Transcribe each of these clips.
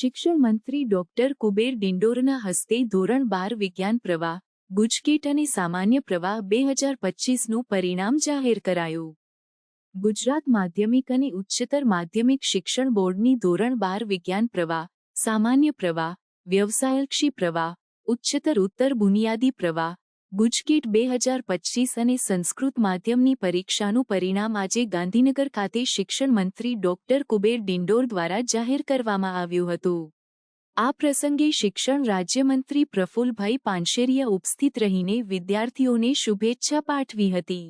શિક્ષણ મંત્રી ડોક્ટર કુબેર ડિંડોરના હસ્તે ધોરણ 12 વિજ્ઞાન પ્રવાહ, ગુજકેટ અને સામાન્ય પ્રવાહ 2025નું પરિણામ જાહેર કરાયું. ગુજરાત માધ્યમિક અને ઉચ્ચતર માધ્યમિક શિક્ષણ બોર્ડની ધોરણ 12 વિજ્ઞાન પ્રવાહ, સામાન્ય પ્રવાહ, વ્યવસાયલક્ષી પ્રવાહ, ઉચ્ચતર ઉત્તર બુનિયાદી પ્રવાહ, ગુજકેટ 2025 અને સંસ્કૃત માધ્યમની પરીક્ષાનું પરિણામ આજે ગાંધીનગર ખાતે શિક્ષણ મંત્રી ડોક્ટર કુબેર ડિંડોર દ્વારા જાહેર કરવામાં આવ્યું હતું. આ પ્રસંગે શિક્ષણ રાજ્યમંત્રી પ્રફુલભાઈ પાનશેરિયા ઉપસ્થિત રહીને વિદ્યાર્થીઓને શુભેચ્છા પાઠવી હતી.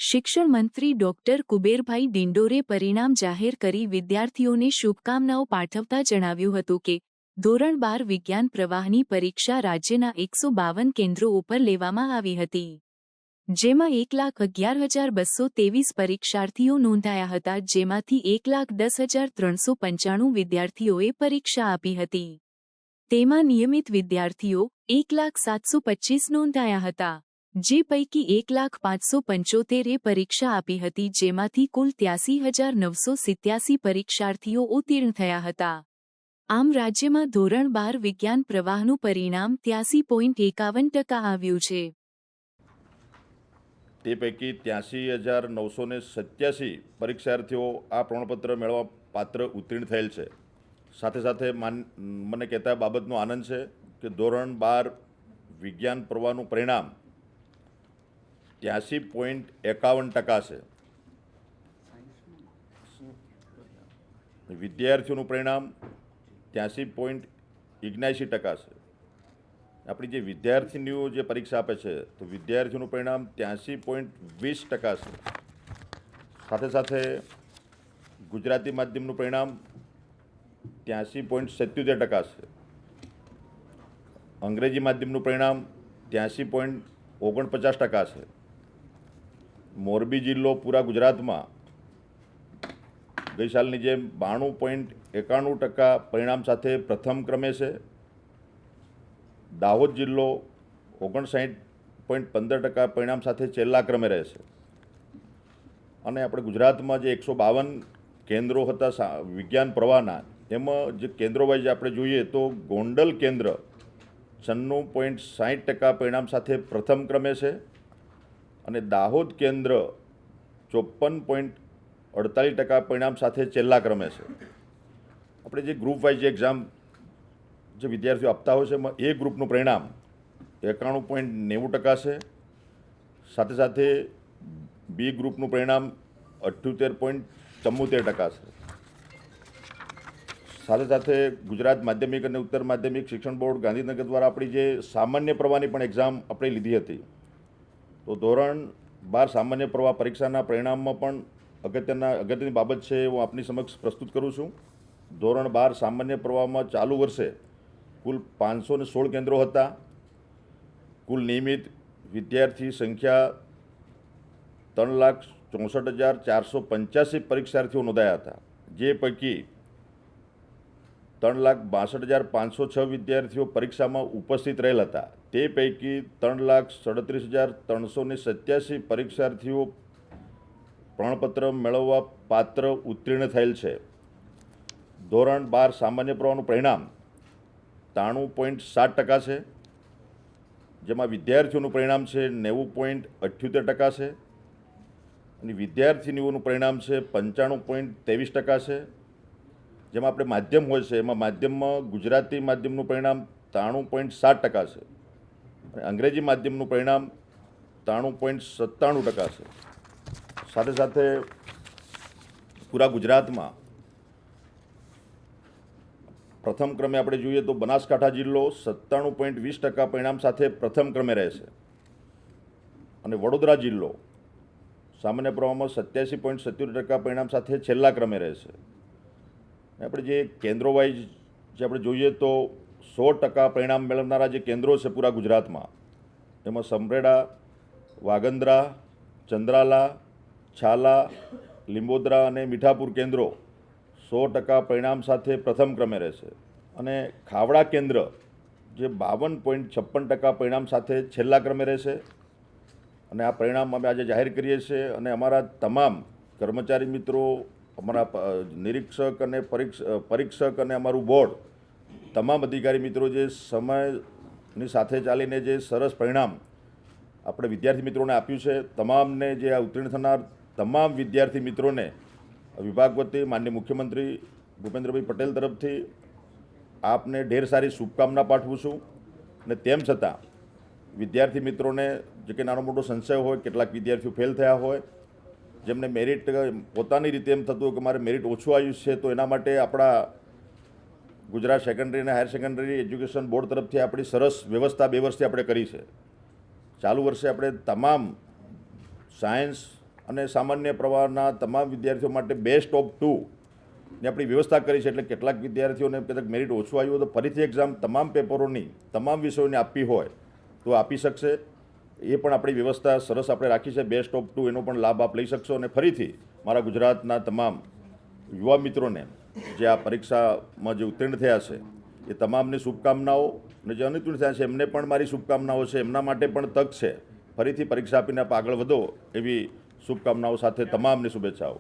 શિક્ષણ મંત્રી ડોક્ટર કુબેરભાઈ ડિંડોરે પરિણામ જાહેર કરી વિદ્યાર્થીઓને શુભકામનાઓ પાઠવતા જણાવ્યું હતું કે ધોરણ 12 વિજ્ઞાન પ્રવાહની પરીક્ષા રાજ્યના 152 કેન્દ્રો ઉપર લેવામાં આવી હતી, જેમાં 1,11,223 પરીક્ષાર્થીઓ નોંધાયા હતા, જેમાંથી 1,10,395 વિદ્યાર્થીઓએ પરીક્ષા આપી હતી. તેમાં નિયમિત વિદ્યાર્થીઓ 1,725 નોંધાયા હતા, જે પૈકી 1,575એ પરીક્ષા આપી હતી, જેમાંથી કુલ 83,987 પરીક્ષાર્થીઓ ઉત્તીર્ણ થયા હતા. આમ રાજ્યમાં ધોરણ 12 વિજ્ઞાન પ્રવાહનું પરિણામ 83.51% આવ્યું છે. તે પૈકી 83,987 પરીક્ષાર્થીઓ આ પ્રમાણપત્ર મેળવવા પાત્ર ઉત્તીર્ણ થયેલ છે. સાથે સાથે મને કહેતા બાબતનો આનંદ છે કે ધોરણ 12 વિજ્ઞાન પ્રવાહનું પરિણામ 83.51% છે. વિદ્યાર્થીઓનું પરિણામ 83.79% છે. આપણી જે વિદ્યાર્થીનીઓ જે પરીક્ષા આપે છે તો વિદ્યાર્થીઓનું પરિણામ 83.20% છે. સાથે સાથે ગુજરાતી માધ્યમનું પરિણામ 83.77% છે. અંગ્રેજી માધ્યમનું પરિણામ 83.49% છે. મોરબી જિલ્લો પૂરા ગુજરાતમાં ગઈ સાલની જેમ 92.91% પરિણામ સાથે પ્રથમ ક્રમે છે. દાહોદ જિલ્લો 59.15% પરિણામ સાથે છેલ્લા ક્રમે રહે છે. અને આપણે ગુજરાતમાં જે 152 કેન્દ્રો હતા વિજ્ઞાન પ્રવાહના, એમાં જે કેન્દ્રો વાઇઝ આપણે જોઈએ તો ગોંડલ કેન્દ્ર 96.60% પરિણામ સાથે પ્રથમ ક્રમે છે અને દાહોદ કેન્દ્ર 54.48% પરિણામ સાથે છેલ્લા ક્રમે છે. આપણે જે ગ્રુપ વાઇઝ એક્ઝામ જે વિદ્યાર્થીઓ આપતા હોય છે એમાં એ ગ્રુપનું પરિણામ 91.90% છે. સાથે સાથે બી ગ્રુપનું પરિણામ 78.74% છે. સાથે સાથે ગુજરાત માધ્યમિક અને ઉત્તર માધ્યમિક શિક્ષણ બોર્ડ ગાંધીનગર દ્વારા આપણી જે સામાન્ય પ્રવાહની પણ એક્ઝામ આપણે લીધી હતી, તો ધોરણ 12 સામાન્ય પ્રવાહ પરીક્ષાના પરિણામમાં પણ અગત્યની બાબત છે હું આપની સમક્ષ પ્રસ્તુત કરું છું. ધોરણ 12 સામાન્ય પ્રવાહમાં ચાલુ વર્ષે કુલ 516 કેન્દ્રો હતા. કુલ નિયમિત વિદ્યાર્થી સંખ્યા 3,64,485 પરીક્ષાર્થીઓ નોંધાયા હતા, જે પૈકી 3,62,506 વિદ્યાર્થીઓ પરીક્ષામાં ઉપસ્થિત રહેલ હતા. તે પૈકી 3,37,387 પરીક્ષાર્થીઓ પ્રમાણપત્ર મેળવવા પાત્ર ઉત્તીર્ણ થયેલ છે. ધોરણ 12 સામાન્ય પ્રવાહનું પરિણામ 93.7% છે, જેમાં વિદ્યાર્થીઓનું પરિણામ છે 90.78% છે અને વિદ્યાર્થીનીઓનું પરિણામ છે 95.23% છે. જેમાં આપણે માધ્યમ હોય છે એમાં માધ્યમમાં ગુજરાતી માધ્યમનું પરિણામ 93.7% છે અને અંગ્રેજી માધ્યમનું પરિણામ 93.97% છે. સાથે સાથે પૂરા ગુજરાતમાં પ્રથમ ક્રમે આપણે જોઈએ તો બનાસકાંઠા જિલ્લો 97.20% પરિણામ સાથે પ્રથમ ક્રમે રહે છે અને વડોદરા જિલ્લો સામાન્ય પ્રવાહમાં 87.77% પરિણામ સાથે છેલ્લા ક્રમે રહે છે. આપણે જે કેન્દ્રો વાઇઝ જે આપણે જોઈએ તો 100% પરિણામ મેળવનારા જે કેન્દ્રો છે પૂરા ગુજરાતમાં, એમાં સમરેડા, વાગંદ્રા, ચંદ્રાલા, છાલા, લીંબોદરા અને મીઠાપુર કેન્દ્રો 100% પરિણામ સાથે પ્રથમ ક્રમે રહેશે અને ખાવડા કેન્દ્ર જે 52.56% પરિણામ સાથે છેલ્લા ક્રમે રહેશે. અને આ પરિણામ અમે આજે જાહેર કરીએ છીએ અને અમારા તમામ કર્મચારી મિત્રો, અમારા નિરીક્ષક અને પરીક્ષક અને અમારું બોર્ડ તમામ અધિકારી મિત્રો જે સમયની સાથે ચાલીને જે સરસ પરિણામ આપણે વિદ્યાર્થી મિત્રોને આપ્યું છે, તમામને જે આ ઉત્તીર્ણ થનાર તમામ વિદ્યાર્થી મિત્રોને વિભાગ વતી માનનીય મુખ્યમંત્રી ભૂપેન્દ્રભાઈ પટેલ તરફથી આપને ઢેર સારી શુભકામના પાઠવું છું. અને તેમ છતાં વિદ્યાર્થી મિત્રોને જે કે નાનો મોટો સંશય હોય, કેટલાક વિદ્યાર્થીઓ ફેલ થયા હોય, જેમને મેરિટ પોતાની રીતે એમ થતું હોય કે મારે મેરિટ ઓછું આવ્યું છે, તો એના માટે આપણા ગુજરાત સેકન્ડરી અને હાયર સેકન્ડરી એજ્યુકેશન બોર્ડ તરફથી આપણી સરસ વ્યવસ્થા 2 વર્ષથી આપણે કરી છે. ચાલુ વર્ષે આપણે તમામ સાયન્સ અને સામાન્ય પ્રવાહના તમામ વિદ્યાર્થીઓ માટે બેસ્ટ ઓફ 2 ની આપણી વ્યવસ્થા કરી છે. એટલે કેટલાક વિદ્યાર્થીઓને કદાચ મેરિટ ઓછું આવ્યું હોય તો ફરીથી એક્ઝામ તમામ પેપરોની તમામ વિષયોની આપવી હોય તો આપી શકશે. એ પણ આપણી વ્યવસ્થા સરસ આપણે રાખી છે. બેસ્ટ ઓફ 2 એનો પણ લાભ આપ લઈ શકશો. અને ફરીથી મારા ગુજરાતના તમામ યુવા મિત્રોને જે આ પરીક્ષામાં જે ઉત્તીર્ણ થયા છે એ તમામને શુભકામનાઓ, અને જે અનુત્તીર્ણ થયા છે એમને પણ મારી શુભકામનાઓ છે. એમના માટે પણ તક છે, ફરીથી પરીક્ષા આપીને આપ આગળ વધો એવી શુભકામનાઓ સાથે તમામને શુભેચ્છાઓ.